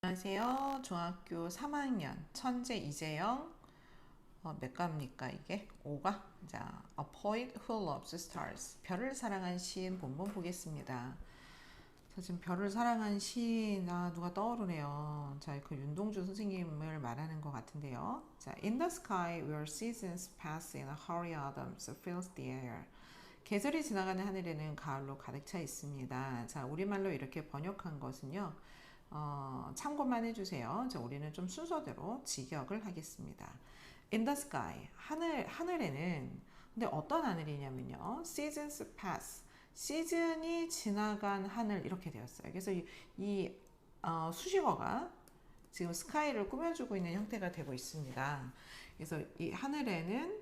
안녕하세요. 중학교 3학년 천재 이재영. 몇 가입니까 이게? 5가? 자, A Poet Who Loves Stars. 별을 사랑한 시인 본문 보겠습니다. 자, 지금 별을 사랑한 시인, 누가 떠오르네요. 자, 그 윤동주 선생님을 말하는 것 같은데요. 자, In the sky where seasons pass in a hurry, autumn fills the air. 계절이 지나가는 하늘에는 가을로 가득 차 있습니다. 자, 우리말로 이렇게 번역한 것은요. 참고만 해주세요. 자, 우리는 좀 순서대로 직역을 하겠습니다. In the sky, 하늘에는, 근데 어떤 하늘이냐면요. Seasons pass, 시즌이 지나간 하늘 이렇게 되었어요. 그래서 수식어가 지금 스카이를 꾸며주고 있는 형태가 되고 있습니다. 그래서 이 하늘에는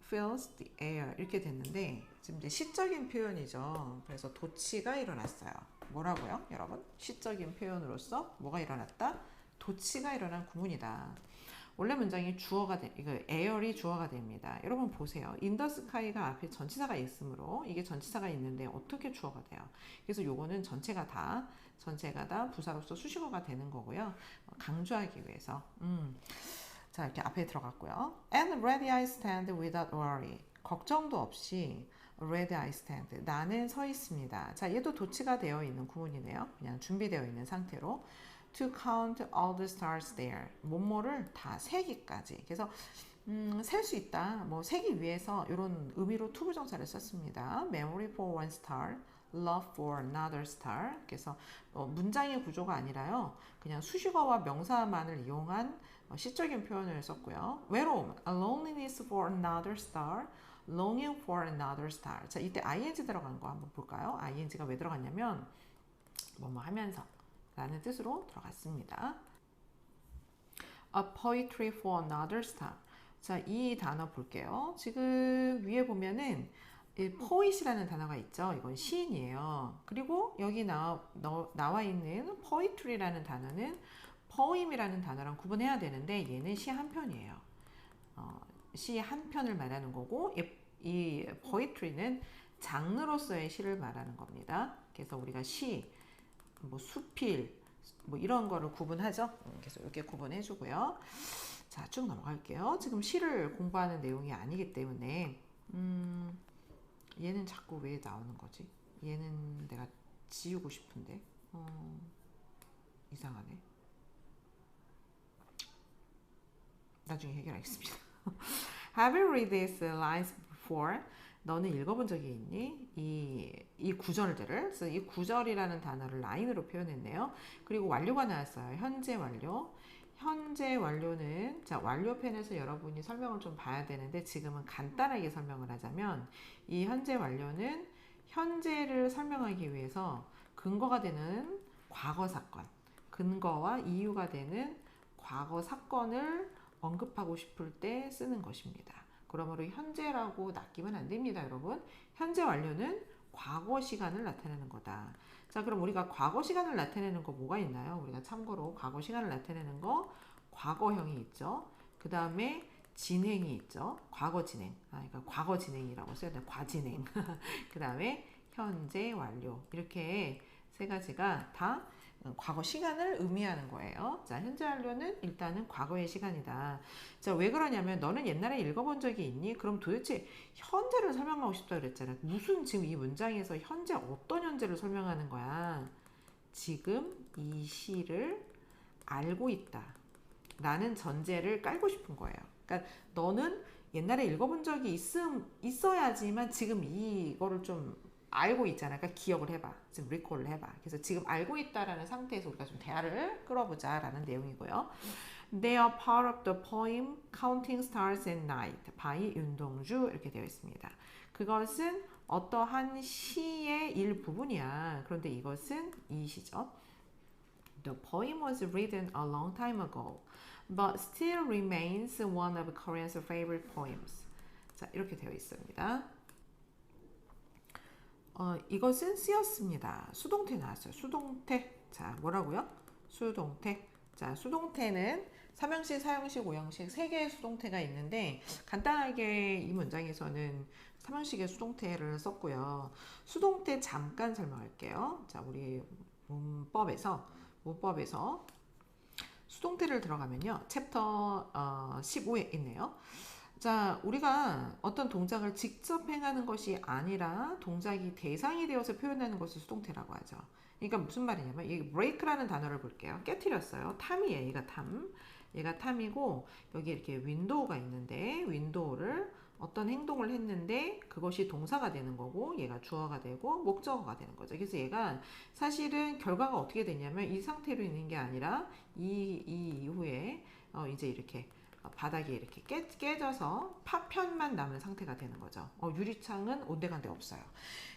fills the air 이렇게 됐는데 지금 이제 시적인 표현이죠. 그래서 도치가 일어났어요. 뭐라고요, 여러분? 시적인 표현으로서 뭐가 일어났다? 도치가 일어난 구문이다. 원래 문장이 주어가 이거 air이 주어가 됩니다. 여러분 보세요. in the sky가 앞에 전치사가 있으므로 이게 전치사가 있는데 어떻게 주어가 돼요? 그래서 요거는 전체가 다 부사로서 수식어가 되는 거고요. 강조하기 위해서. 자, 이렇게 앞에 들어갔고요. And ready I stand without worry. 걱정도 없이 ready I stand. 나는 서 있습니다. 자, 얘도 도치가 되어 있는 구문이네요. 그냥 준비되어 있는 상태로. To count all the stars there. 뭐뭐를 다 세기까지. 그래서 셀 수 있다. 뭐 세기 위해서 이런 의미로 투부정사를 썼습니다. Memory for one star. Love for another star. 그래서 문장의 구조가 아니라요. 그냥 수식어와 명사만을 이용한 시적인 표현을 썼고요. 외로움, a loneliness for another star, longing for another star. 자, 이때 ing 들어간 거 한번 볼까요? ing가 왜 들어갔냐면 뭐뭐 하면서 라는 뜻으로 들어갔습니다. A poetry for another star. 자, 이 단어 볼게요. 지금 위에 보면은 poet이라는 단어가 있죠. 이건 시인이에요. 그리고 여기 나와 있는 poetry라는 단어는 poem이라는 단어랑 구분해야 되는데 얘는 시 한 편이에요. 시 한 편을 말하는 거고 이 poetry는 장르로서의 시를 말하는 겁니다. 그래서 우리가 시, 뭐 수필, 뭐 이런 거를 구분하죠. 그래서 이렇게 구분해 주고요. 자, 쭉 넘어갈게요. 지금 시를 공부하는 내용이 아니기 때문에 얘는 자꾸 왜 나오는 거지? 얘는 내가 지우고 싶은데 이상하네. 나중에 해결하겠습니다. Have you read these lines before? 너는 읽어본 적이 있니? 이 구절들을. 그래서 이 구절이라는 단어를 라인으로 표현했네요. 그리고 완료가 나왔어요. 현재 완료. 현재 완료는, 자, 완료편에서 여러분이 설명을 좀 봐야 되는데 지금은 간단하게 설명을 하자면 이 현재 완료는 현재를 설명하기 위해서 근거가 되는 과거 사건, 근거와 이유가 되는 과거 사건을 언급하고 싶을 때 쓰는 것입니다. 그러므로 현재라고 낚이면 안 됩니다, 여러분. 현재 완료는 과거 시간을 나타내는 거다. 자, 그럼 우리가 과거 시간을 나타내는 거 뭐가 있나요? 우리가 참고로 과거 시간을 나타내는 거 과거형이 있죠. 그 다음에 진행이 있죠. 과거 진행. 그러니까 과거 진행이라고 써야 돼. 과진행. 그 다음에 현재 완료. 이렇게 세 가지가 다 과거 시간을 의미하는 거예요. 자, 현재 완료는 일단은 과거의 시간이다. 자, 왜 그러냐면 너는 옛날에 읽어본 적이 있니? 그럼 도대체 현재를 설명하고 싶다 그랬잖아. 무슨 지금 이 문장에서 현재 어떤 현재를 설명하는 거야? 지금 이 시를 알고 있다. 라는 전제를 깔고 싶은 거예요. 그러니까 너는 옛날에 읽어본 적이 있어야지만 지금 이거를 좀 알고 있잖아. 그러니까 기억을 해봐. 지금 리콜을 해봐. 그래서 지금 알고 있다라는 상태에서 우리가 좀 대화를 끌어보자라는 내용이고요. They are part of the poem Counting Stars at Night by 윤동주 이렇게 되어 있습니다. 그것은 어떠한 시의 일부분이야. 그런데 이것은 이 시죠. The poem was written a long time ago, but still remains one of Korean's favorite poems. 자, 이렇게 되어 있습니다. 이것은 쓰였습니다. 수동태 나왔어요. 수동태. 자, 뭐라고요? 수동태. 자, 수동태는 삼형식, 사형식, 오형식 세 개의 수동태가 있는데 간단하게 이 문장에서는 삼형식의 수동태를 썼고요. 수동태 잠깐 설명할게요. 자, 우리 문법에서 수동태를 들어가면요. 챕터 15에 있네요. 자, 우리가 어떤 동작을 직접 행하는 것이 아니라 동작이 대상이 되어서 표현하는 것을 수동태라고 하죠. 그러니까 무슨 말이냐면 이 break라는 단어를 볼게요. 깨트렸어요. 탐이에요. 얘가 탐. 얘가 탐이고 여기 이렇게 윈도우가 있는데 윈도우를 어떤 행동을 했는데 그것이 동사가 되는 거고 얘가 주어가 되고 목적어가 되는 거죠. 그래서 얘가 사실은 결과가 어떻게 되냐면 이 상태로 있는 게 아니라 이 이후에 이제 이렇게 바닥이 이렇게 깨져서 파편만 남은 상태가 되는 거죠. 유리창은 온데간데 없어요.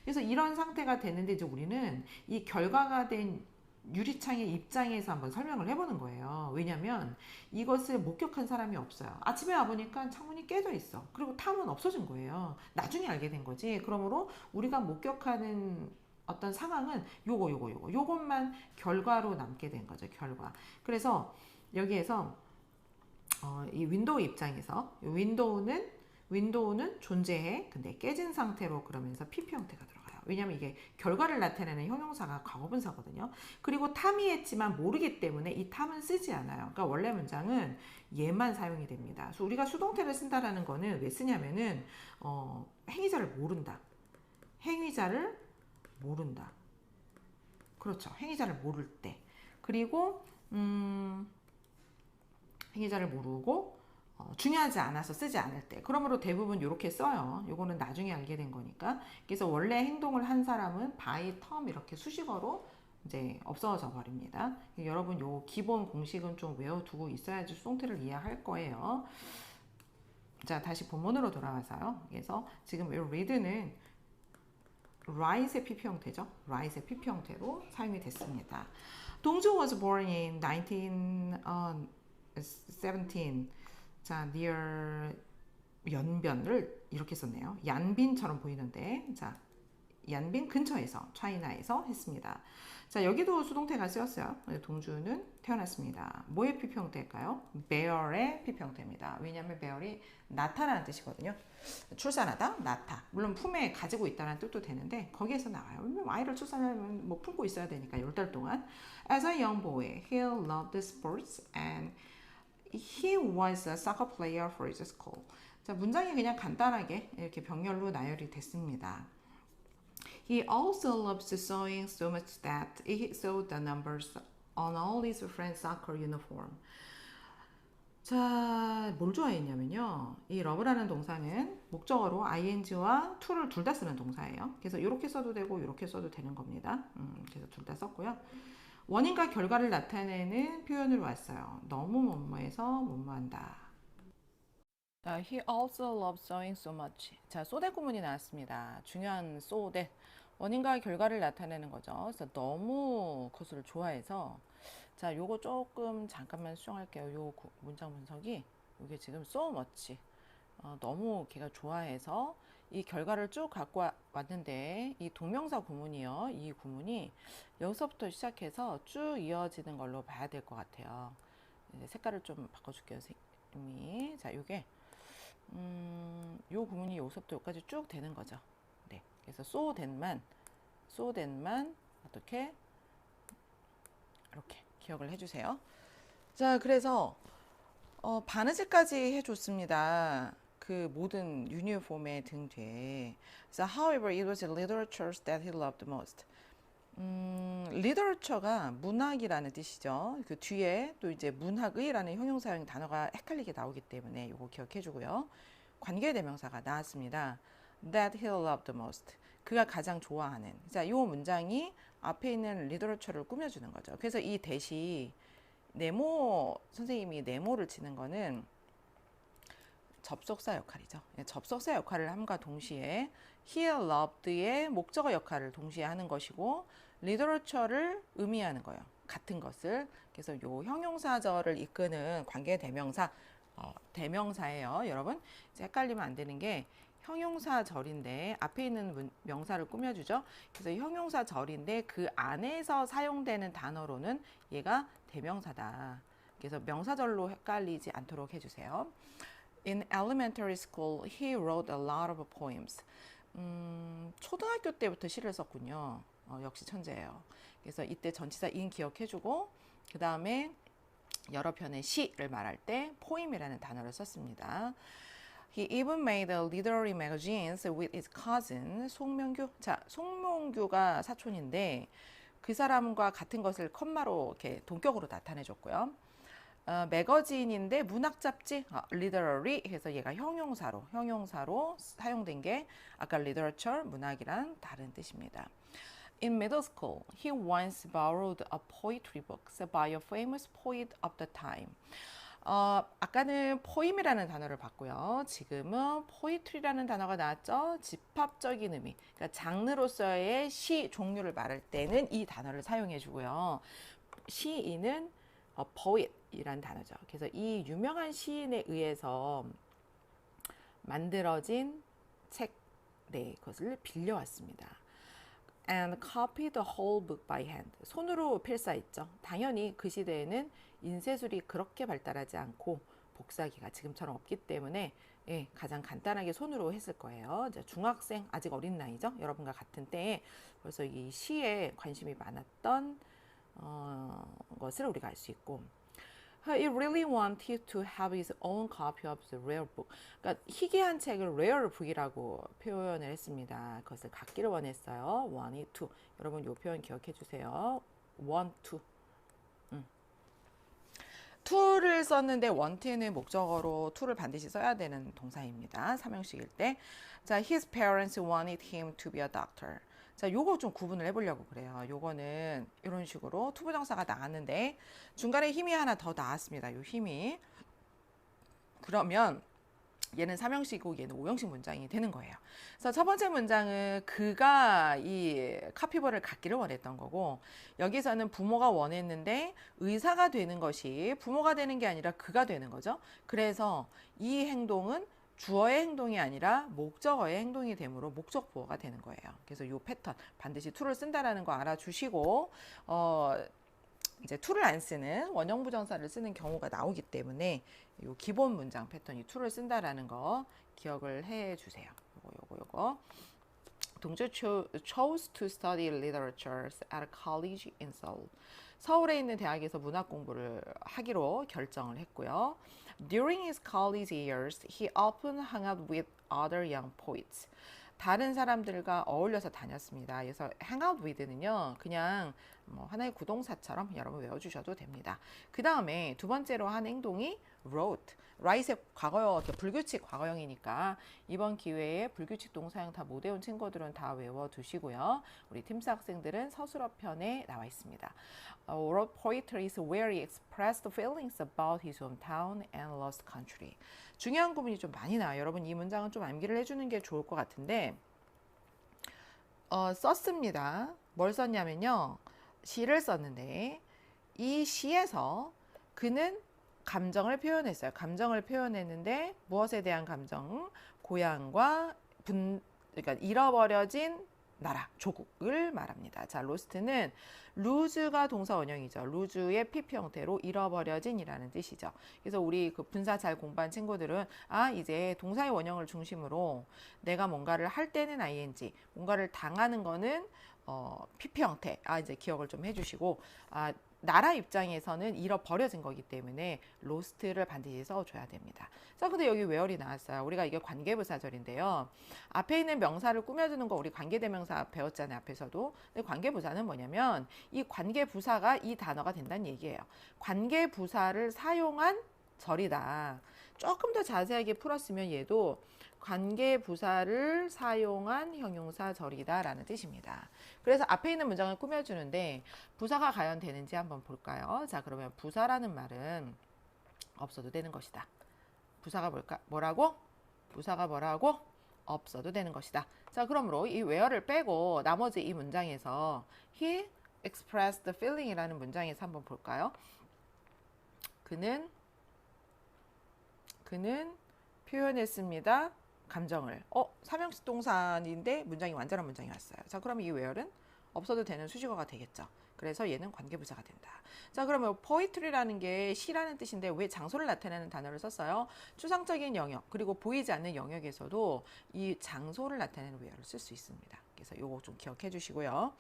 그래서 이런 상태가 되는데 이제 우리는 이 결과가 된 유리창의 입장에서 한번 설명을 해보는 거예요. 왜냐면 이것을 목격한 사람이 없어요. 아침에 와보니까 창문이 깨져 있어. 그리고 탐은 없어진 거예요. 나중에 알게 된 거지. 그러므로 우리가 목격하는 어떤 상황은 요것만 결과로 남게 된 거죠. 결과. 그래서 여기에서 이 윈도우 입장에서 윈도우는 존재해. 근데 깨진 상태로 그러면서 PP 형태가 들어가요. 왜냐면 이게 결과를 나타내는 형용사가 과거분사거든요. 그리고 탐이 했지만 모르기 때문에 이 탐은 쓰지 않아요. 그러니까 원래 문장은 얘만 사용이 됩니다. 그래서 우리가 수동태를 쓴다라는 거는 왜 쓰냐면은 행위자를 모른다. 행위자를 모른다. 그렇죠. 행위자를 모를 때. 그리고 행위자를 모르고 중요하지 않아서 쓰지 않을 때. 그러므로 대부분 이렇게 써요. 요거는 나중에 알게 된 거니까. 그래서 원래 행동을 한 사람은 by term 이렇게 수식어로 이제 없어져 버립니다. 여러분 요 기본 공식은 좀 외워두고 있어야지 수동태를 이해할 거예요. 자, 다시 본문으로 돌아와서요. 그래서 지금 이 read는 rise의 PP 형태죠. rise의 PP 형태로 사용이 됐습니다. 동주 was born in 1917. 자, near 연변을 이렇게 썼네요. 얀빈처럼 보이는데, 자, 얀빈 근처에서, 차이나에서 했습니다. 자, 여기도 수동태가 쓰였어요. 동주는 태어났습니다. 뭐의 PP 형태일까요? bear의 PP 형태입니다. 왜냐하면 bear이 나타라는 뜻이거든요. 출산하다, 나타. 물론 품에 가지고 있다는 뜻도 되는데 거기에서 나와요. 아이를 출산하면 뭐 품고 있어야 되니까 10달 동안. As a young boy, he loved sports and he was a soccer player for his school. 자, 문장이 그냥 간단하게 이렇게 병렬로 나열이 됐습니다. He also loves sewing so much that he sewed the numbers on all his friends' soccer uniform. 자, 뭘 좋아했냐면요. 이 love라는 동사는 목적어로 ing와 to를 둘 다 쓰는 동사예요. 그래서 이렇게 써도 되고 이렇게 써도 되는 겁니다. 그래서 둘 다 썼고요. 원인과 결과를 나타내는 표현으로 왔어요. 너무 뭐뭐해서 뭐뭐한다. 자, he also loves sewing so much. 자, so that 구문이 나왔습니다. 중요한 so that. 원인과 결과를 나타내는 거죠. 그래서 너무 그것을 좋아해서. 자, 요거 조금 잠깐만 수정할게요. 요 문장 분석이. 이게 지금 so much. 너무 걔가 좋아해서 이 결과를 쭉 갖고 왔는데 이 동명사 구문이요. 이 구문이 여기서부터 시작해서 쭉 이어지는 걸로 봐야 될 것 같아요. 이제 색깔을 좀 바꿔줄게요. 선생님이. 자, 요게 요 구문이 여기서부터 여기까지 쭉 되는 거죠. 네. 그래서 so that만 어떻게 이렇게 기억을 해주세요. 자, 그래서 바느질까지 해줬습니다. 그 모든 유니폼의 등 뒤에. So, however, it was literature that he loved most. 리터처가 문학이라는 뜻이죠. 그 뒤에 또 이제 문학의라는 형용사형 단어가 헷갈리게 나오기 때문에 이거 기억해 주고요. 관계대명사가 나왔습니다. That he loved most. 그가 가장 좋아하는. 자, 이 문장이 앞에 있는 리터처를 꾸며주는 거죠. 그래서 이 대시 선생님이 네모를 치는 거는 접속사 역할이죠. 접속사 역할을 함과 동시에 he loved의 목적어 역할을 동시에 하는 것이고 literature를 의미하는 거예요. 같은 것을. 그래서 요 형용사절을 이끄는 관계 대명사 대명사예요. 여러분 이제 헷갈리면 안 되는 게 형용사절인데 앞에 있는 명사를 꾸며주죠. 그래서 형용사절인데 그 안에서 사용되는 단어로는 얘가 대명사다. 그래서 명사절로 헷갈리지 않도록 해주세요. In elementary school, he wrote a lot of poems. 초등학교 때부터 시를 썼군요. 역시 천재예요. 그래서 이때 전치사 in 기억해주고 그 다음에 여러 편의 시를 말할 때 poem이라는 단어를 썼습니다. He even made literary magazines with his cousin 송명규. 자, 송명규가 사촌인데 그 사람과 같은 것을 컴마로 이렇게 동격으로 나타내줬고요. 매거진인데 문학 잡지, literary 해서 얘가 형용사로 사용된 게 아까 literature, 문학이란 다른 뜻입니다. In middle school, he once borrowed a poetry book by a famous poet of the time. 아까는 poem이라는 단어를 봤고요. 지금은 poetry라는 단어가 나왔죠. 집합적인 의미, 그러니까 장르로서의 시 종류를 말할 때는 이 단어를 사용해 주고요. 시인은 poet이라는 단어죠. 그래서 이 유명한 시인에 의해서 만들어진 책, 네, 그것을 빌려왔습니다. And copied the whole book by hand. 손으로 필사했죠. 당연히 그 시대에는 인쇄술이 그렇게 발달하지 않고 복사기가 지금처럼 없기 때문에 가장 간단하게 손으로 했을 거예요. 중학생, 아직 어린 나이죠. 여러분과 같은 때에 벌써 이 시에 관심이 많았던 것을 우리가 알 수 있고, He really wanted to have his own copy of the rare book. 그러니까 희귀한 책을 rare book이라고 표현을 했습니다. 그것을 갖기를 원했어요. wanted to. 여러분 이 표현 기억해 주세요. want to. to를 썼는데 want는 목적어로 to를 반드시 써야 되는 동사입니다. 삼형식일 때. 자, his parents wanted him to be a doctor. 자, 요거 좀 구분을 해보려고 그래요. 요거는 이런 식으로 투부정사가 나왔는데 중간에 힘이 하나 더 나왔습니다. 요 힘이. 그러면 얘는 삼형식이고 얘는 오형식 문장이 되는 거예요. 그래서 첫 번째 문장은 그가 이 카피볼을 갖기를 원했던 거고, 여기서는 부모가 원했는데 의사가 되는 것이 부모가 되는 게 아니라 그가 되는 거죠. 그래서 이 행동은 주어의 행동이 아니라 목적어의 행동이 되므로 목적 보어가 되는 거예요. 그래서 이 패턴 반드시 to를 쓴다라는 거 알아주시고, 이제 to를 안 쓰는 원형 부정사를 쓰는 경우가 나오기 때문에 이 기본 문장 패턴이 to를 쓴다라는 거 기억을 해 주세요. 요거. 동주 chose to study literature at a college in Seoul. 서울에 있는 대학에서 문학 공부를 하기로 결정을 했고요. During his college years, he often hung out with other young poets. 다른 사람들과 어울려서 다녔습니다. 그래서 hang out with는요, 그냥 뭐 하나의 구동사처럼 여러분 외워주셔도 됩니다. 그 다음에 두 번째로 한 행동이 wrote. write의 과거형, 불규칙 과거형이니까 이번 기회에 불규칙 동사형 다 못 외운 친구들은 다 외워두시고요. 우리 팀스 학생들은 서술어 편에 나와 있습니다. Wrote poetry is where he expressed feelings about his hometown and lost country. 중요한 부분이 좀 많이 나와요. 여러분 이 문장은 좀 암기를 해주는 게 좋을 것 같은데, 썼습니다. 뭘 썼냐면요, 시를 썼는데 이 시에서 그는 감정을 표현했어요. 감정을 표현했는데 무엇에 대한 감정? 고향과 그러니까 잃어버려진 나라, 조국을 말합니다. 자, lost는 lose가 동사 원형이죠. lose의 PP 형태로 잃어버려진이라는 뜻이죠. 그래서 우리 그 분사 잘 공부한 친구들은 이제 동사의 원형을 중심으로 내가 뭔가를 할 때는 ing, 뭔가를 당하는 거는 PP 형태. 이제 기억을 좀 해주시고, 나라 입장에서는 잃어버려진 거기 때문에 lost를 반드시 써줘야 됩니다. 자, 근데 여기 where이 나왔어요. 우리가 이게 관계부사절인데요. 앞에 있는 명사를 꾸며주는 거 우리 관계대명사 배웠잖아요. 앞에서도. 근데 관계부사는 뭐냐면 이 관계부사가 이 단어가 된다는 얘기예요. 관계부사를 사용한 절이다. 조금 더 자세하게 풀었으면 얘도 관계부사를 사용한 형용사절이다 라는 뜻입니다. 그래서 앞에 있는 문장을 꾸며주는데 부사가 과연 되는지 한번 볼까요? 자, 그러면 부사라는 말은 없어도 되는 것이다. 부사가 뭐라고? 부사가 뭐라고? 없어도 되는 것이다. 자, 그러므로 이 where를 빼고 나머지 이 문장에서 he expressed feeling이라는 문장에서 한번 볼까요? 그는 표현했습니다. 감정을. 삼형식 동사인데 문장이 완전한 문장이 왔어요. 자, 그럼 이 where는 없어도 되는 수식어가 되겠죠. 그래서 얘는 관계부사가 된다. 자, 그러면 poetry라는 게 시라는 뜻인데 왜 장소를 나타내는 단어를 썼어요? 추상적인 영역, 그리고 보이지 않는 영역에서도 이 장소를 나타내는 where를 쓸 수 있습니다. 그래서 요거 좀 기억해 주시고요.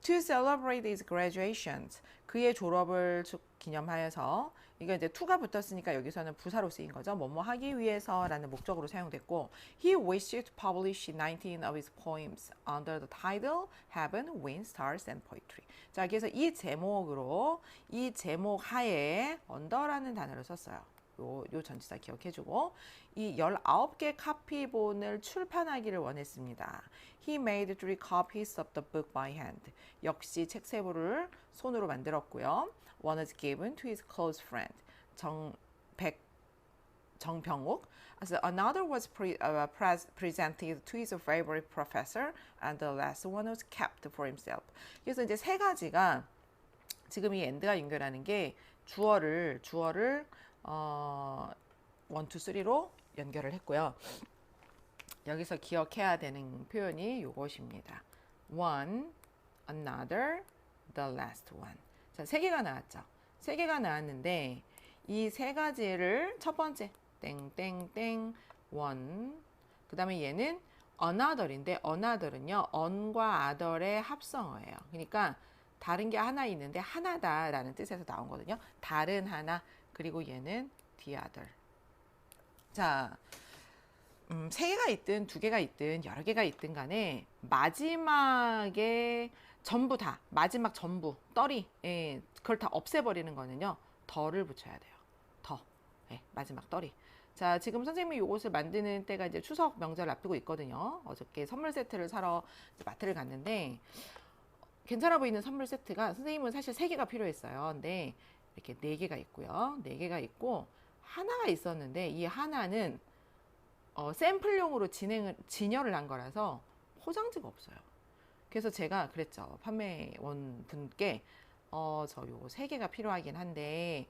To celebrate his graduations, 그의 졸업을 기념하여서 이거 이제 to가 붙었으니까 여기서는 부사로 쓰인 거죠. 뭐뭐 하기 위해서라는 목적으로 사용됐고 he wished to publish 19 of his poems under the title Heaven, Wind, Stars and Poetry. 자, 그래서 이 제목으로 이 제목 하에 under라는 단어를 썼어요. 요 전치사 기억해주고 이 19개 카피본을 출판하기를 원했습니다. He made 3 copies of the book by hand. 역시 책 3부를 손으로 만들었고요. One was given to his close friend 정병욱. So another was presented to his favorite professor, and the last one was kept for himself. 그래서 이제 세 가지가 지금 이 and가 연결하는 게 주어를 1, 2, 3로 연결을 했고요. 여기서 기억해야 되는 표현이 이것입니다. One, another, the last one. 자, 3개가 나왔죠. 3개가 나왔는데 이 세 가지를 첫 번째 땡땡땡 one, 그 다음에 얘는 another인데 another은요 on과 other의 합성어예요. 그러니까 다른 게 하나 있는데 하나다라는 뜻에서 나온 거거든요. 다른 하나, 그리고 얘는 the other. 자, 3개가 있든 2개가 있든 여러 개가 있든 간에 마지막에 전부 다, 마지막 전부, 떨이, 예, 그걸 다 없애버리는 거는요, 더를 붙여야 돼요. 더, 예, 마지막 떨이. 자, 지금 선생님이 요것을 만드는 때가 이제 추석 명절 앞두고 있거든요. 어저께 선물 세트를 사러 마트를 갔는데 괜찮아 보이는 선물 세트가 선생님은 사실 3개가 필요했어요. 근데 이렇게 4개가 있고요. 4개가 있고 하나가 있었는데 이 하나는 샘플용으로 진열을 한 거라서 포장지가 없어요. 그래서 제가 그랬죠. 판매원 분께 저 요거 3개가 필요하긴 한데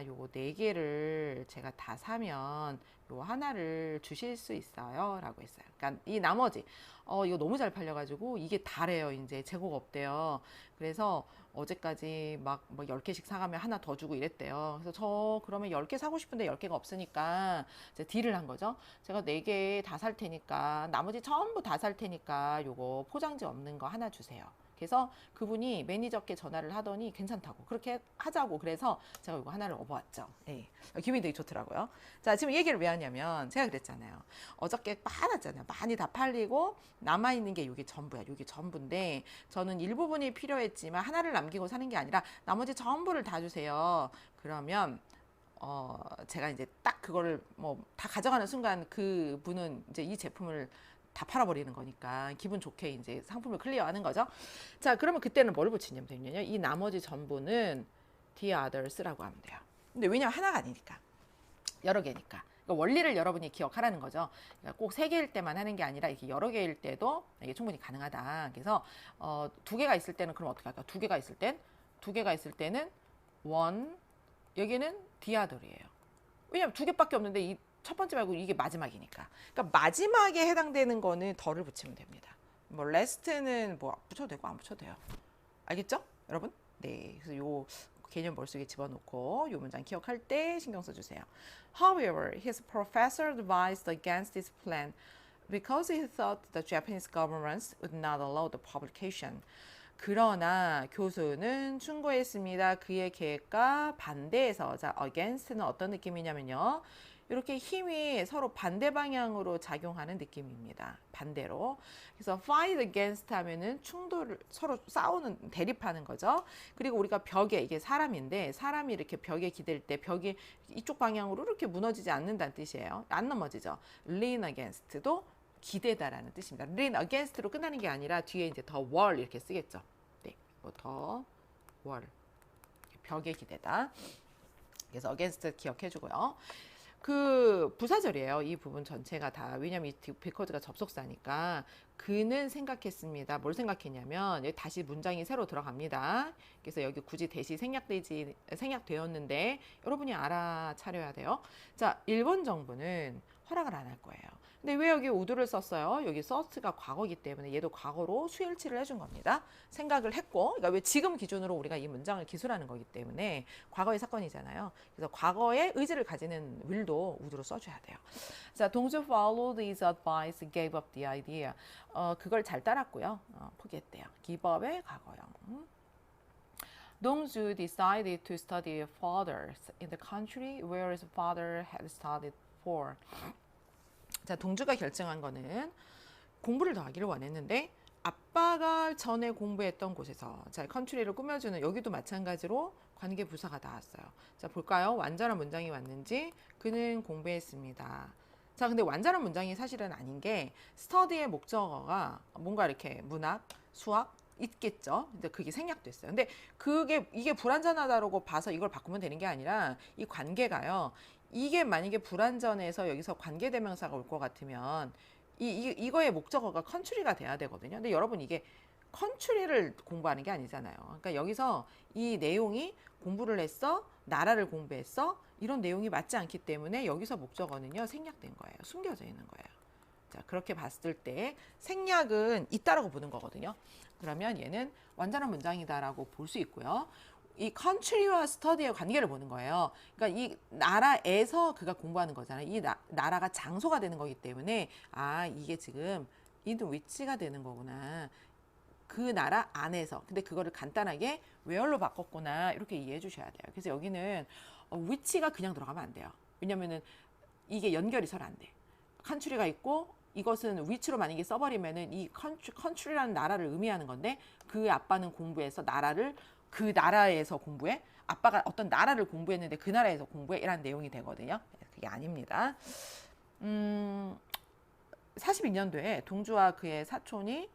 요거 4개를 제가 다 사면 요 하나를 주실 수 있어요? 라고 했어요. 그러니까 이 나머지 이거 너무 잘 팔려가지고 이게 다래요. 이제 재고가 없대요. 그래서 어제까지 막 뭐 10개씩 사가면 하나 더 주고 이랬대요. 그래서 저 그러면 10개 사고 싶은데 10개가 없으니까 이제 딜을 한 거죠. 제가 4개 다 살 테니까 나머지 전부 다 살 테니까 요거 포장지 없는 거 하나 주세요. 그래서 그분이 매니저께 전화를 하더니 괜찮다고 그렇게 하자고, 그래서 제가 이거 하나를 업어왔죠. 예, 기분이 되게 좋더라고요. 자, 지금 얘기를 왜 하냐면 제가 그랬잖아요. 어저께 많았잖아요. 많이 다 팔리고 남아있는 게 이게 전부야. 이게 전부인데 저는 일부분이 필요했지만 하나를 남기고 사는 게 아니라 나머지 전부를 다 주세요. 그러면 제가 이제 딱 그거를 뭐 다 가져가는 순간 그 분은 이제 이 제품을 다 팔아버리는 거니까 기분 좋게 이제 상품을 클리어하는 거죠. 자, 그러면 그때는 뭘 붙이냐면요, 이 나머지 전부는 the others라고 하면 돼요. 근데 왜냐면 하나가 아니니까, 여러 개니까. 그러니까 원리를 여러분이 기억하라는 거죠. 그러니까 꼭 3개일 때만 하는 게 아니라 이렇게 여러 개일 때도 이게 충분히 가능하다. 그래서 2개가 있을 때는 그럼 어떻게 할까? 2개가 있을 때는 one, 여기는 the other이에요. 왜냐면 2개밖에 없는데 이 첫 번째 말고 이게 마지막이니까. 그러니까 마지막에 해당되는 거는 더를 붙이면 됩니다. 뭐 last는 뭐 붙여도 되고 안 붙여도 돼요. 알겠죠? 여러분? 네. 그래서 요 개념 머릿속에 집어넣고 요 문장 기억할 때 신경 써주세요. However, his professor advised against this plan because he thought the Japanese government would not allow the publication. 그러나 교수는 충고했습니다. 그의 계획과 반대해서. 자, against는 어떤 느낌이냐면요, 이렇게 힘이 서로 반대 방향으로 작용하는 느낌입니다. 반대로. 그래서 fight against 하면은 충돌을, 서로 싸우는, 대립하는 거죠. 그리고 우리가 벽에, 이게 사람인데 사람이 이렇게 벽에 기댈 때 벽이 이쪽 방향으로 이렇게 무너지지 않는다는 뜻이에요. 안 넘어지죠. lean against도 기대다라는 뜻입니다. lean against로 끝나는 게 아니라 뒤에 이제 더 wall 이렇게 쓰겠죠. 네, 더 wall, 벽에 기대다. 그래서 against 기억해주고요. 그 부사절이에요. 이 부분 전체가 다. 왜냐면 이 because가 접속사니까. 그는 생각했습니다. 뭘 생각했냐면 여기 다시 문장이 새로 들어갑니다. 그래서 여기 굳이 대시 생략되었는데 여러분이 알아차려야 돼요. 자, 일본 정부는 허락을 안 할 거예요. 근데 왜 여기 would를 썼어요? 여기 sought가 과거이기 때문에 얘도 과거로 수일치를 해준 겁니다. 생각을 했고, 그러니까 왜 지금 기준으로 우리가 이 문장을 기술하는 거기 때문에 과거의 사건이잖아요. 그래서 과거의 의지를 가지는 will도 would로 써줘야 돼요. 자, 동주 followed his advice, gave up the idea. 그걸 잘 따랐고요. 포기했대요. give up의 과거형. 동주 decided to study further in the country where his father had studied for. 자, 동주가 결정한 거는 공부를 더 하기를 원했는데 아빠가 전에 공부했던 곳에서, 자, 컨트리를 꾸며주는 여기도 마찬가지로 관계 부사가 나왔어요. 자, 볼까요? 완전한 문장이 왔는지. 그는 공부했습니다. 자, 근데 완전한 문장이 사실은 아닌 게 스터디의 목적어가 뭔가 이렇게 문학, 수학 있겠죠. 근데 그게 생략됐어요. 근데 이게 불완전하다고 봐서 이걸 바꾸면 되는 게 아니라 이 관계가요. 이게 만약에 불완전해서 여기서 관계대명사가 올 것 같으면 이거의 목적어가 컨트리가 돼야 되거든요. 근데 여러분 이게 컨트리를 공부하는 게 아니잖아요. 그러니까 여기서 이 내용이 공부를 했어, 나라를 공부했어, 이런 내용이 맞지 않기 때문에 여기서 목적어는요 생략된 거예요. 숨겨져 있는 거예요. 자, 그렇게 봤을 때 생략은 있다라고 보는 거거든요. 그러면 얘는 완전한 문장이다라고 볼 수 있고요. 이 country와 study의 관계를 보는 거예요. 그러니까 이 나라에서 그가 공부하는 거잖아요. 이 나라가 장소가 되는 거기 때문에 이게 지금 in which가 되는 거구나. 그 나라 안에서. 근데 그거를 간단하게 where로 바꿨구나. 이렇게 이해해 주셔야 돼요. 그래서 여기는 which가 그냥 들어가면 안 돼요. 왜냐면은 이게 연결이 잘 안 돼. country가 있고 이것은 which로 만약에 써버리면은 이 country라는 나라를 의미하는 건데 그 아빠는 공부해서 그 나라에서 공부해? 아빠가 어떤 나라를 공부했는데 그 나라에서 공부해? 이런 내용이 되거든요. 그게 아닙니다. 42년도에 동주와 그의 사촌이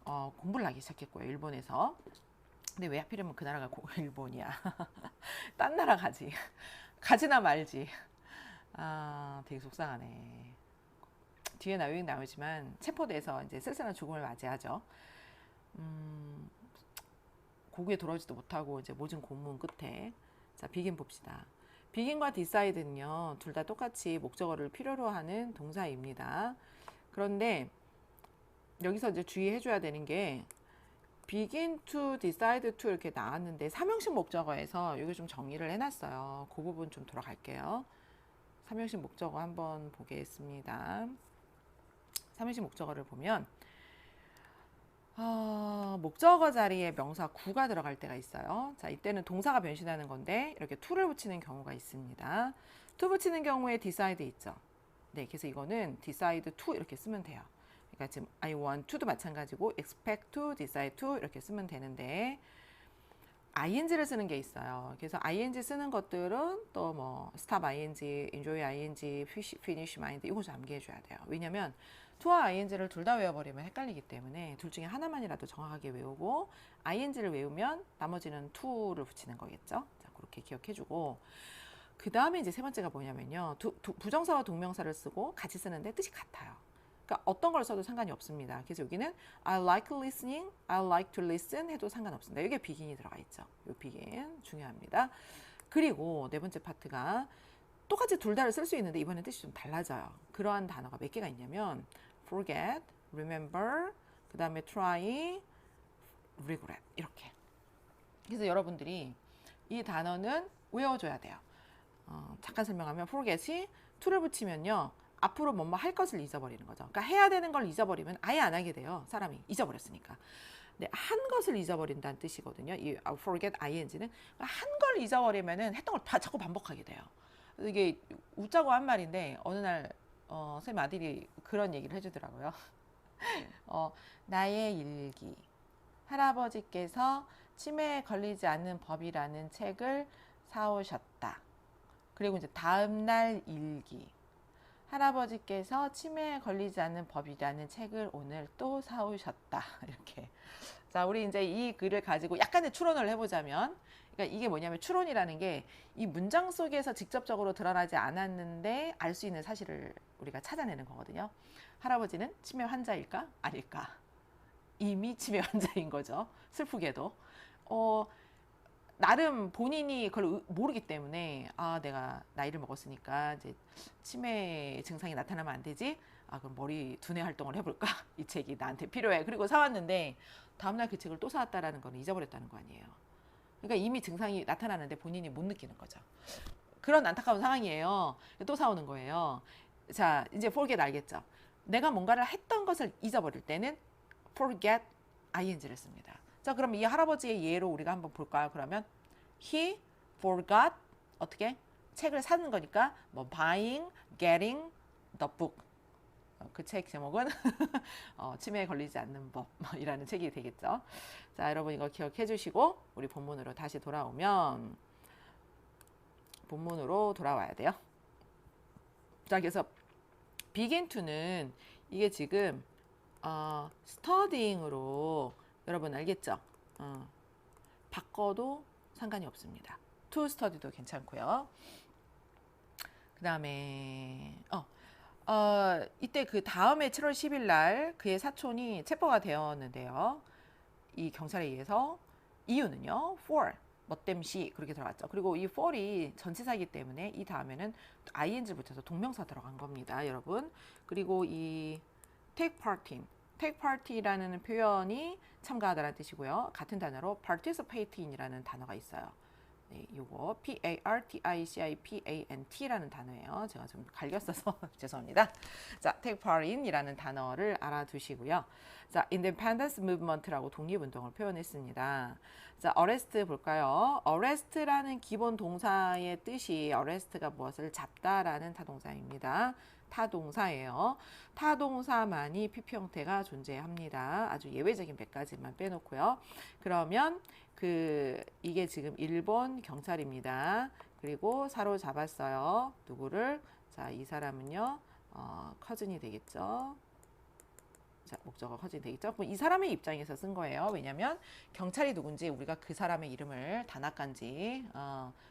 공부를 하기 시작했고요. 일본에서. 근데 왜 하필이면 그 나라가 일본이야. 딴 나라 가지. 가지나 말지. 되게 속상하네. 뒤에 나오지만 체포돼서 이제 쓸쓸한 죽음을 맞이하죠. 고국에 돌아오지도 못하고 이제 모진 고문 끝에. 자, 비긴 봅시다. 비긴과 decide는요 둘 다 똑같이 목적어를 필요로 하는 동사입니다. 그런데 여기서 이제 주의해 줘야 되는 게 begin to, decide to 이렇게 나왔는데 삼형식 목적어에서 여기 좀 정리를 해놨어요. 그 부분 좀 돌아갈게요. 삼형식 목적어 한번 보겠습니다. 삼형식 목적어를 보면 목적어 자리에 명사 구가 들어갈 때가 있어요. 자, 이때는 동사가 변신하는 건데 이렇게 to를 붙이는 경우가 있습니다. to 붙이는 경우에 decide 있죠. 네, 그래서 이거는 decide to 이렇게 쓰면 돼요. 그러니까 지금 I want to도 마찬가지고 expect to, decide to 이렇게 쓰면 되는데 ing를 쓰는 게 있어요. 그래서 ing 쓰는 것들은 또 뭐 stop ing, enjoy ing, finish mind 이거 좀 암기해 줘야 돼요. 왜냐면 to와 ing를 둘 다 외워버리면 헷갈리기 때문에 둘 중에 하나만이라도 정확하게 외우고 ing를 외우면 나머지는 to를 붙이는 거겠죠. 자, 그렇게 기억해 주고 그 다음에 이제 세 번째가 뭐냐면요. 부정사와 동명사를 쓰고 같이 쓰는데 뜻이 같아요. 그러니까 어떤 걸 써도 상관이 없습니다. 그래서 여기는 I like listening, I like to listen 해도 상관없습니다. 여기에 begin이 들어가 있죠. 이 begin 중요합니다. 그리고 네 번째 파트가 똑같이 둘 다를 쓸 수 있는데 이번엔 뜻이 좀 달라져요. 그러한 단어가 몇 개가 있냐면 forget, remember, 그 다음에 try, regret 이렇게. 그래서 여러분들이 이 단어는 외워줘야 돼요. 잠깐 설명하면 forget이 to를 붙이면요. 앞으로 뭐뭐 할 것을 잊어버리는 거죠. 그러니까 해야 되는 걸 잊어버리면 아예 안 하게 돼요. 사람이 잊어버렸으니까. 근데 한 것을 잊어버린다는 뜻이거든요. 이 forget ing는 한 걸 잊어버리면은 했던 걸 자꾸 반복하게 돼요. 이게 웃자고 한 말인데 어느 날 쌤 아들이 그런 얘기를 해주더라고요. 나의 일기. 할아버지께서 치매에 걸리지 않는 법이라는 책을 사오셨다. 그리고 이제 다음날 일기. 할아버지께서 치매에 걸리지 않는 법이라는 책을 오늘 또 사오셨다. 이렇게. 자, 우리 이제 이 글을 가지고 약간의 추론을 해보자면, 그러니까 이게 뭐냐면 추론이라는 게 이 문장 속에서 직접적으로 드러나지 않았는데 알 수 있는 사실을 우리가 찾아내는 거거든요. 할아버지는 치매 환자일까? 아닐까? 이미 치매 환자인 거죠. 슬프게도. 나름 본인이 그걸 모르기 때문에 내가 나이를 먹었으니까 이제 치매 증상이 나타나면 안 되지. 그럼 머리 두뇌 활동을 해볼까? 이 책이 나한테 필요해. 그리고 사왔는데 다음날 그 책을 또 사왔다라는 건 잊어버렸다는 거 아니에요. 그러니까 이미 증상이 나타나는데 본인이 못 느끼는 거죠. 그런 안타까운 상황이에요. 또 사오는 거예요. 자, 이제 forget 알겠죠? 내가 뭔가를 했던 것을 잊어버릴 때는 forget ing를 씁니다. 자, 그럼 이 할아버지의 예로 우리가 한번 볼까요? 그러면 he forgot 어떻게? 책을 사는 거니까 뭐 buying, getting the book. 그 책 제목은 치매에 걸리지 않는 법이라는 책이 되겠죠. 자, 여러분 이거 기억해 주시고 우리 본문으로 다시 돌아오면 본문으로 돌아와야 돼요. 자, 그래서 begin to는 이게 지금 studying으로 여러분 알겠죠? 바꿔도 상관이 없습니다. to study도 괜찮고요. 그 다음에 이때 그 다음에 7월 10일 날 그의 사촌이 체포가 되었는데요. 이 경찰에 의해서 이유는요. for 뭐 땜시 그렇게 들어갔죠. 그리고 이 for이 전치사이기 때문에 이 다음에는 ing를 붙여서 동명사 들어간 겁니다, 여러분. 그리고 이 take part in, take part이라는 표현이 참가하다라는 뜻이고요. 같은 단어로 participate in이라는 단어가 있어요. 네, 요거 participant라는 단어예요. 제가 좀 갈겼어서 죄송합니다. 자, take part in이라는 단어를 알아두시고요. 자, independence movement라고 독립운동을 표현했습니다. 자, arrest 볼까요? arrest라는 기본 동사의 뜻이 arrest가 무엇을 잡다라는 타동사입니다. 타동사예요. 타동사만이 PP 형태가 존재합니다. 아주 예외적인 몇 가지만 빼놓고요. 그러면 이게 지금 일본 경찰입니다. 그리고 사로잡았어요. 누구를? 자, 이 사람은요, 커즌이 되겠죠. 자, 목적어 커즌이 되겠죠. 그럼 이 사람의 입장에서 쓴 거예요. 왜냐면 경찰이 누군지 우리가 그 사람의 이름을 다나간지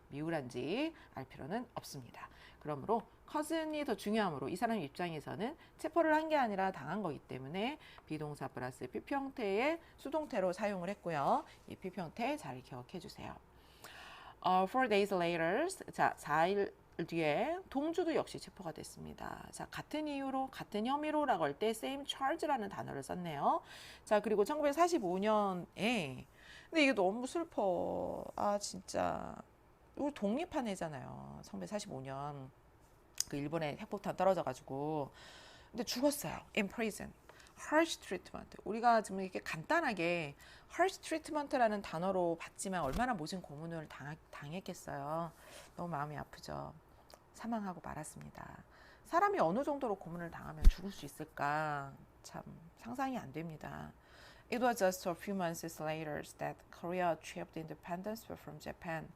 미우란지 알 필요는 없습니다. 그러므로 커즌이 더 중요하므로 이 사람 입장에서는 체포를 한 게 아니라 당한 거기 때문에 비동사 플러스 PP 형태의 수동태로 사용을 했고요. 이 PP 형태 잘 기억해 주세요. 4 days later, 자, 4일 뒤에 동주도 역시 체포가 됐습니다. 자, 같은 이유로, 같은 혐의로라고 할 때 same charge라는 단어를 썼네요. 자, 그리고 1945년에 근데 이게 너무 슬퍼. 아, 진짜. 이거 독립한 해잖아요. 1945년. 그 일본의 핵폭탄 떨어져가지고. 근데 죽었어요. in prison. harsh treatment. 우리가 지금 이렇게 간단하게 harsh treatment라는 단어로 봤지만 얼마나 모진 고문을 당했겠어요. 너무 마음이 아프죠. 사망하고 말았습니다. 사람이 어느 정도로 고문을 당하면 죽을 수 있을까? 참 상상이 안 됩니다. It was just a few months later that Korea achieved independence from Japan.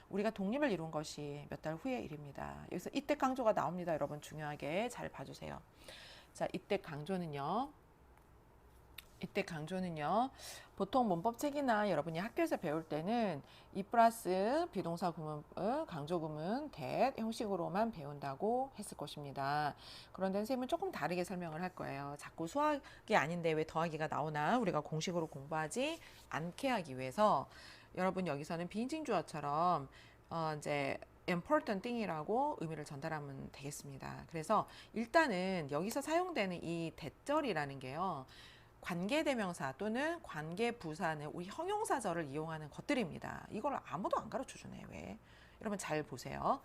우리가 독립을 이룬 것이 몇 달 후의 일입니다. 여기서 이때 강조가 나옵니다. 여러분 중요하게 잘 봐주세요. 자, 이때 강조는요. 보통 문법책이나 여러분이 학교에서 배울 때는 이 플러스 비동사 구문, 강조 구문, that 형식으로만 배운다고 했을 것입니다. 그런데 선생님은 조금 다르게 설명을 할 거예요. 자꾸 수학이 아닌데 왜 더하기가 나오나 우리가 공식으로 공부하지 않게 하기 위해서 여러분 여기서는 비인칭주어처럼 이제 important thing이라고 의미를 전달하면 되겠습니다. 그래서 일단은 여기서 사용되는 이 대절이라는 게요. 관계대명사 또는 관계부사는 우리 형용사절을 이용하는 것들입니다. 이걸 아무도 안 가르쳐주네. 왜? 여러분 잘 보세요.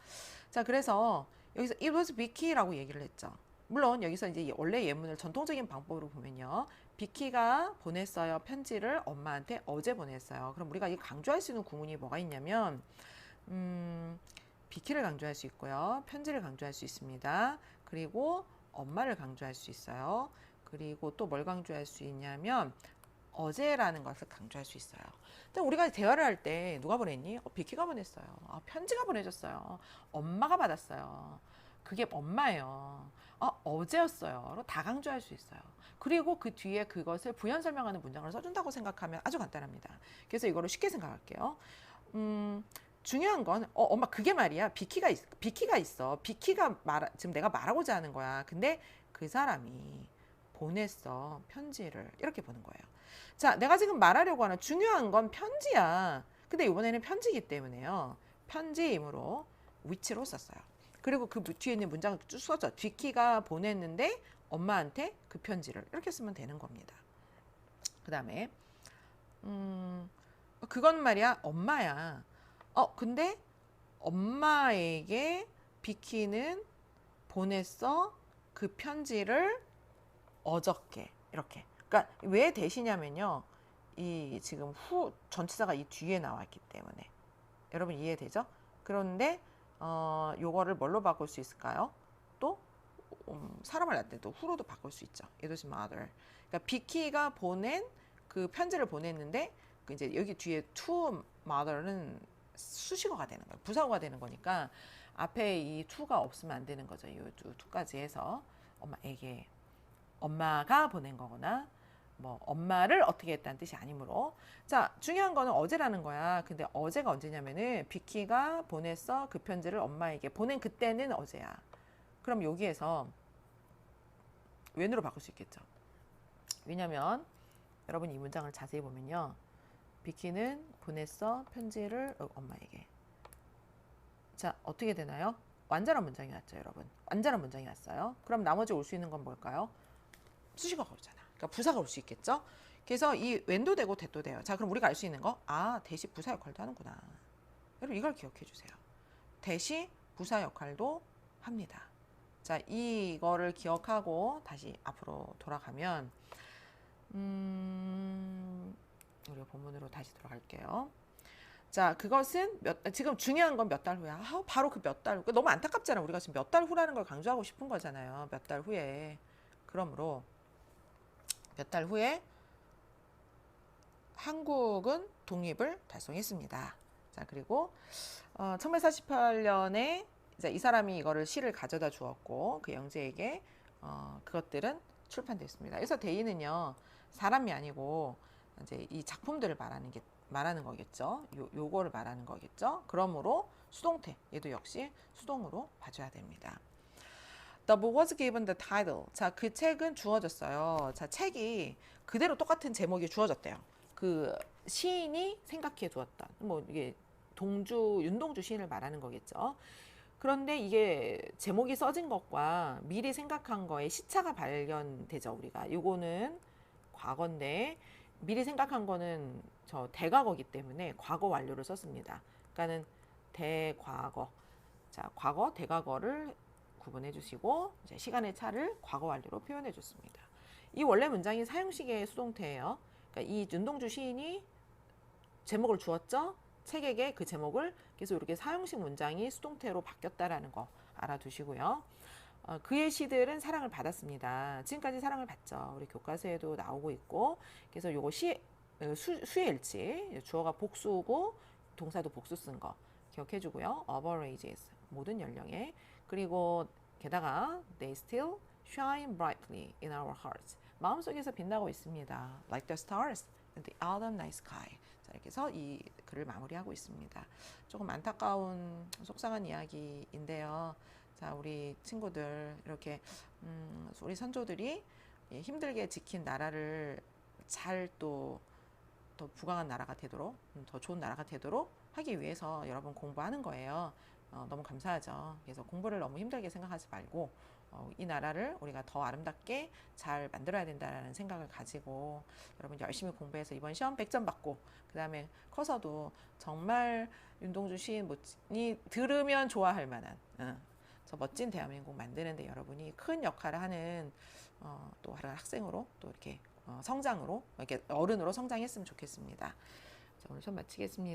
자, 그래서 여기서 it was Vicky라고 얘기를 했죠. 물론 여기서 이제 원래 예문을 전통적인 방법으로 보면요. 비키가 보냈어요. 편지를 엄마한테 어제 보냈어요. 그럼 우리가 이 강조할 수 있는 구문이 뭐가 있냐면 비키를 강조할 수 있고요. 편지를 강조할 수 있습니다. 그리고 엄마를 강조할 수 있어요. 그리고 또 뭘 강조할 수 있냐면 어제라는 것을 강조할 수 있어요. 우리가 대화를 할 때 누가 보냈니? 비키가 보냈어요. 편지가 보내줬어요. 엄마가 받았어요. 그게 엄마예요. 어제였어요. 다 강조할 수 있어요. 그리고 그 뒤에 그것을 부연 설명하는 문장을 써준다고 생각하면 아주 간단합니다. 그래서 이거를 쉽게 생각할게요. 중요한 건 엄마 그게 말이야. 비키가 있어. 비키가 지금 내가 말하고자 하는 거야. 근데 그 사람이 보냈어. 편지를. 이렇게 보는 거예요. 자, 내가 지금 말하려고 하는 중요한 건 편지야. 근데 이번에는 편지이기 때문에요. 편지이므로 which로 썼어요. 그리고 그 뒤에 있는 문장을 쭉 써줘. 비키가 보냈는데 엄마한테 그 편지를 이렇게 쓰면 되는 겁니다. 그 다음에 그건 말이야 엄마야. 근데 엄마에게 비키는 보냈어 그 편지를 어저께 이렇게. 그러니까 왜 대시냐면요. 이 지금 후 전치사가 이 뒤에 나와 있기 때문에 여러분 이해되죠? 그런데 요거를 뭘로 바꿀 수 있을까요? 또 사람을 낳을 때도 후로도 바꿀 수 있죠. It was mother. 그러니까 비키가 보낸 그 편지를 보냈는데 그 이제 여기 뒤에 to mother는 수식어가 되는 거예요. 부사어가 되는 거니까 앞에 이 to가 없으면 안 되는 거죠. 이 to까지 해서 엄마에게 엄마가 보낸 거거나 뭐 엄마를 어떻게 했다는 뜻이 아니므로. 자, 중요한 거는 어제라는 거야. 근데 어제가 언제냐면은 비키가 보냈어. 그 편지를 엄마에게 보낸 그때는 어제야. 그럼 여기에서 when으로 바꿀 수 있겠죠. 왜냐면 여러분 이 문장을 자세히 보면요. 비키는 보냈어 편지를 엄마에게. 자, 어떻게 되나요? 완전한 문장이 왔죠, 여러분. 완전한 문장이 왔어요. 그럼 나머지 올 수 있는 건 뭘까요? 수식어가 오잖아. 그러니까 부사가 올 수 있겠죠. 그래서 이 when도 되고 that도 돼요. 자, 그럼 우리가 알 수 있는 거, that이 부사 역할도 하는구나. 여러분 이걸 기억해 주세요. that이 부사 역할도 합니다. 자, 이거를 기억하고 다시 앞으로 돌아가면 우리가 본문으로 다시 돌아갈게요. 자, 그것은 지금 중요한 건 몇 달 후야. 바로 그 몇 달 후. 너무 안타깝잖아. 우리가 지금 몇 달 후라는 걸 강조하고 싶은 거잖아요. 몇 달 후에. 그러므로 몇 달 후에 한국은 독립을 달성했습니다. 자, 그리고 1848년에 이제 이 사람이 이거를 시를 가져다 주었고 그 영재에게 그것들은 출판됐습니다. 그래서 대의는요 사람이 아니고 이제 이 작품들을 말하는 거겠죠. 요거를 말하는 거겠죠. 그러므로 수동태 얘도 역시 수동으로 봐줘야 됩니다. The book was given the title. 자, 그 책은 주어졌어요. 자, 책이 그대로 똑같은 제목이 주어졌대요. 그 시인이 생각해 두었던 뭐 이게 윤동주 시인을 말하는 거겠죠. 그런데 이게 제목이 써진 것과 미리 생각한 거에 시차가 발견되죠. 우리가 요거는 과거인데 미리 생각한 거는 저 대과거기 때문에 과거 완료를 썼습니다. 그러니까는 대과거. 자, 과거 대과거를 구분해 주시고 이제 시간의 차를 과거 완료로 표현해 줬습니다. 이 원래 문장이 사형식의 수동태예요. 그러니까 이 윤동주 시인이 제목을 주었죠. 책에게 그 제목을 그래서 이렇게 사형식 문장이 수동태로 바뀌었다라는 거 알아두시고요. 그의 시들은 사랑을 받았습니다. 지금까지 사랑을 받죠. 우리 교과서에도 나오고 있고 그래서 요거 수의 일치 주어가 복수고 동사도 복수 쓴 거 기억해주고요. of all ages 모든 연령에 그리고 게다가 they still shine brightly in our hearts 마음속에서 빛나고 있습니다. like the stars in the autumn night sky. 자, 이렇게 해서 이 글을 마무리하고 있습니다. 조금 안타까운 속상한 이야기인데요. 자, 우리 친구들 이렇게 우리 선조들이 힘들게 지킨 나라를 잘 또 부강한 나라가 되도록 더 좋은 나라가 되도록 하기 위해서 여러분 공부하는 거예요. 너무 감사하죠. 그래서 공부를 너무 힘들게 생각하지 말고 이 나라를 우리가 더 아름답게 잘 만들어야 된다는 생각을 가지고 여러분 열심히 공부해서 이번 시험 100점 받고 그 다음에 커서도 정말 윤동주 시인이 들으면 좋아할 만한 저 멋진 대한민국 만드는데 여러분이 큰 역할을 하는 또 다른 학생으로 또 이렇게 성장으로 이렇게 어른으로 성장했으면 좋겠습니다. 자, 오늘 수업 마치겠습니다.